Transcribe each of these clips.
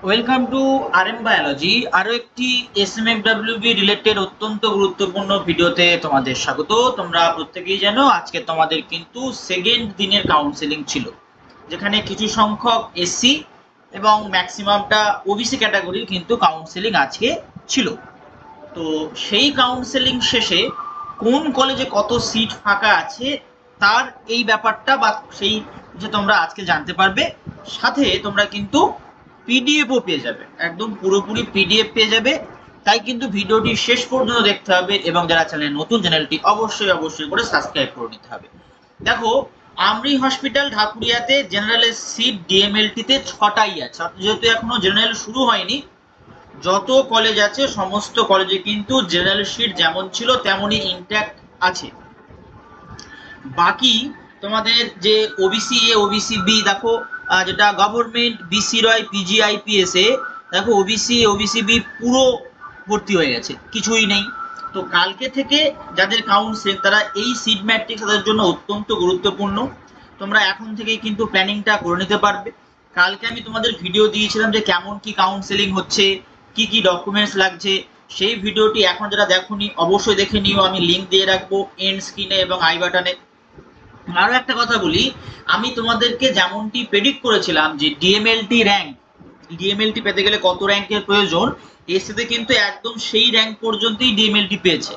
Welcome to RM biology. আরো একটি এসএমএফডব্লিউবি related অত্যন্ত গুরুত্বপূর্ণ ভিডিওতে তোমাদের স্বাগত। তোমরা প্রত্যেকেই জানো আজকে তোমাদের কিন্তু সেকেন্ড দিনের কাউন্সেলিং ছিল, যেখানে কিছু সংখ্যক এসসি এবং ম্যাক্সিমামটা ওবিসি ক্যাটাগরির কিন্তু কাউন্সেলিং আজকে ছিল। তো সেই কাউন্সেলিং শেষে কোন কলেজে কত সিট ফাঁকা আছে তার এই ব্যাপারটা বা সেই যে তোমরা আজকে জানতে পারবে। সাথে তোমরা কিন্তু পিডিএফও পেয়ে যাবে, একদম পুরোপুরি পিডিএফ পেয়ে যাবে। তাই কিন্তু ভিডিওটি শেষ পর্যন্ত দেখতে হবে এবং যারা চ্যানেল নতুন, চ্যানেলটি অবশ্যই অবশ্যই করে সাবস্ক্রাইব করে নিতে হবে। দেখো, আমরি হসপিটাল ঢাকুরিয়াতে জেনারেলের সিট ডিএমএলটিতে 6টাই আছে, যেহেতু এখনো জেনারেল শুরু হয়নি। যত কলেজ আছে সমস্ত কলেজে কিন্তু জেনারেল সিট যেমন ছিল তেমনই ইনট্যাক্ট আছে। বাকি তোমাদের যে ওবিসি এ ওবিসি বি দেখো, যেটা গভর্নমেন্ট বিসি রয় পিজিআইপিএস এ, দেখো ওবিসি ওবিসি বি পুরো ভর্তি হয়ে গেছে, কিছুই নেই। তো কালকে থেকে যাদের কাউন্সিল তারা এই সিট ম্যাট্রিক্স তাদের জন্য অত্যন্ত গুরুত্বপূর্ণ। তোমরা এখন থেকেই কিন্তু প্ল্যানিংটা করে নিতে পারবে। কালকে আমি তোমাদের ভিডিও দিয়েছিলাম যে কেমন কি কাউন্সেলিং হচ্ছে, কি কি ডকুমেন্টস লাগছে। সেই ভিডিওটি এখন যারা দেখোনি অবশ্যই দেখে নিও, আমি লিঙ্ক দিয়ে রাখবো এন্ড স্ক্রিনে এবং আই বাটনে। আরো একটা কথা বলি, আমি তোমাদেরকে যেমনটি প্রেডিক্ট করেছিলাম যে ডিএমএলটি পেতে গেলে কত র্যাঙ্কের প্রয়োজন, এসএতে কিন্তু একদম সেই র্যাঙ্ক পর্যন্তই ডিএমএলটি পেয়েছে।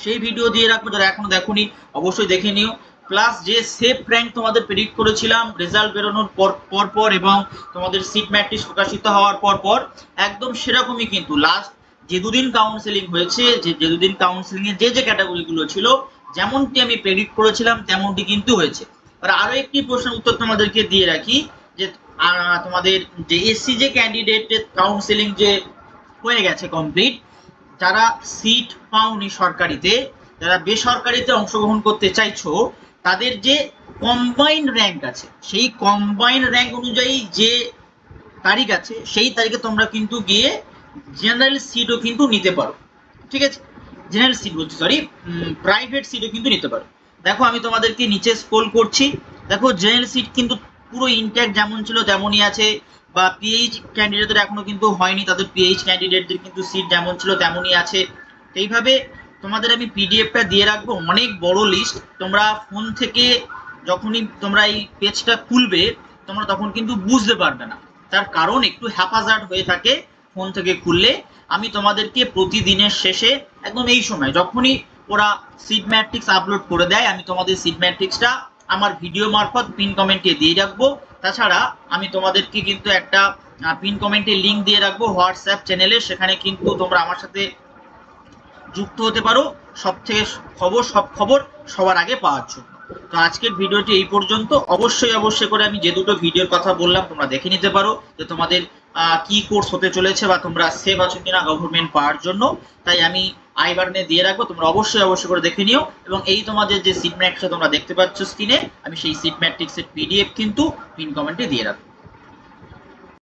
সেই ভিডিও দিয়ে রাখবো, যারা এখনো দেখোনি অবশ্যই দেখে নিও। প্লাস যে সেফ র্যাঙ্ক তোমাদের প্রেডিক্ট করেছিলাম রেজাল্ট বেরোনোর পর পর এবং তোমাদের সিট ম্যাট্রিক্স প্রকাশিত হওয়ার পর পর, একদম সেরকমই কিন্তু লাস্ট যে দুদিন কাউন্সেলিং হয়েছে, যে দুদিন কাউন্সেলিং এর যে ক্যাটাগরিগুলো ছিল যেমনটি আমি প্রেডিক্ট করেছিলাম তেমনটি কিন্তু হয়েছে। আর আরো একটি প্রশ্নের উত্তর তোমাদেরকে দিয়ে রাখি যে তোমাদের যে এসসি যে ক্যান্ডিডেটের কাউন্সেলিং যে হয়ে গেছে কমপ্লিট, যারা সিট পাওনি সরকারিতে, যারা বেসরকারিতে অংশগ্রহণ করতে চাইছো, তাদের যে কম্বাইন্ড র্যাঙ্ক আছে সেই কম্বাইন্ড র্যাঙ্ক অনুযায়ী যে তারিখ আছে সেই তারিখে তোমরা কিন্তু গিয়ে জেনারেল সিটও কিন্তু নিতে পারো। ঠিক আছে, জেনারেল সিট বলছি, সরি, প্রাইভেট সিটও কিন্তু নিতে পারো। দেখো আমি তোমাদেরকে নিচে স্ক্রল করছি, দেখো জেনারেল সিট কিন্তু পুরো ইনট্যাক্ট যেমন ছিল তেমনই আছে। বা পিএইচ ক্যান্ডিডেটদের এখনো কিন্তু হয়নি, তাদের পিএইচ ক্যান্ডিডেটদের কিন্তু সিট যেমন ছিল তেমনই আছে। এইভাবে তোমাদের আমি পিডিএফটা দিয়ে রাখবো, অনেক বড় লিস্ট। তোমরা ফোন থেকে যখনই তোমরা এই পেজটা খুলবে তোমরা তখন কিন্তু বুঝতে পারবে না, তার কারণ একটু হ্যাপাজার্ড হয়ে থাকে ফোন থেকে খুললে। আমি তোমাদেরকে প্রতিদিনের শেষে একদম এই সময় যখনই ওরা সিট ম্যাট্রিক্স আপলোড করে দেয়, আমি তোমাদের সিট ম্যাট্রিক্সটা আমার ভিডিও মারফত পিন কমেন্টে দিয়ে রাখবো। তাছাড়া আমি তোমাদেরকে কিন্তু একটা পিন কমেন্টে লিঙ্ক দিয়ে রাখবো হোয়াটসঅ্যাপ চ্যানেলে, সেখানে কিন্তু তোমরা আমার সাথে যুক্ত হতে পারো সব থেকে সব খবর সবার আগে পাওয়ার জন্য। তো আজকের ভিডিওটি এই পর্যন্ত। অবশ্যই অবশ্যই করে আমি যে দুটো ভিডিওর কথা বললাম তোমরা দেখে নিতে পারো যে তোমাদের কি কোর্স হতে চলেছে বা তোমরা সেভ আছো কিনা গভর্নমেন্ট পাওয়ার জন্য। তাই আমি আই বাটনে দিয়ে রাখবো, তোমরা অবশ্যই অবশ্যই করে দেখে নিও। এবং এই তোমাদের যে সিট ম্যাট্রিক্স তোমরা দেখতে পাচ্ছ স্ক্রিনে, আমি সেই সিট ম্যাট্রিক্সের পিডিএফ কিন্তু পিন কমেন্টে দিয়ে রাখবো।